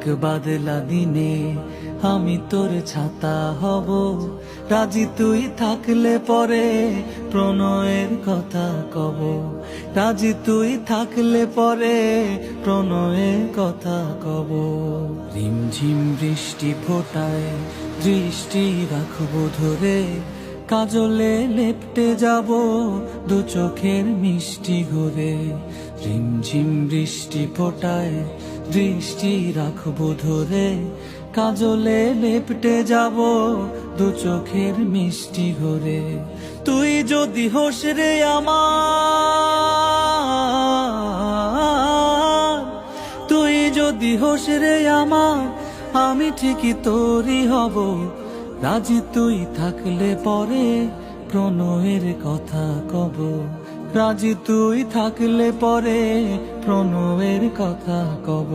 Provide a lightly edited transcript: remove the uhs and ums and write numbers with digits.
এক বাদলা দিনে আমি তোর ছাতা হব, রাজি তুই থাকলে পরে প্রণয়ের কথা কব, রাজি তুই থাকলে পরে প্রণয়ের কথা কব। রিমঝিম বৃষ্টি ফোটায় দৃষ্টি রাখবো ধরে, কাজলে লেপটে যাব দু চোখের মিষ্টি ঘুরে। রিমঝিম বৃষ্টি ফোটায় দৃষ্টি রাখবো ধরে, কাজলে লেপটে যাব দু চোখের মিষ্টি ঘুরে। তুই যদি হোস রে আমার, তুই যদি হোস রে আমার, আমি ঠিকই তোরই হব, রাজি তুই থাকলে পরে প্রণয়ের কথা কব, রাজি তুই থাকলে পরে প্রণয়ের কথা কব।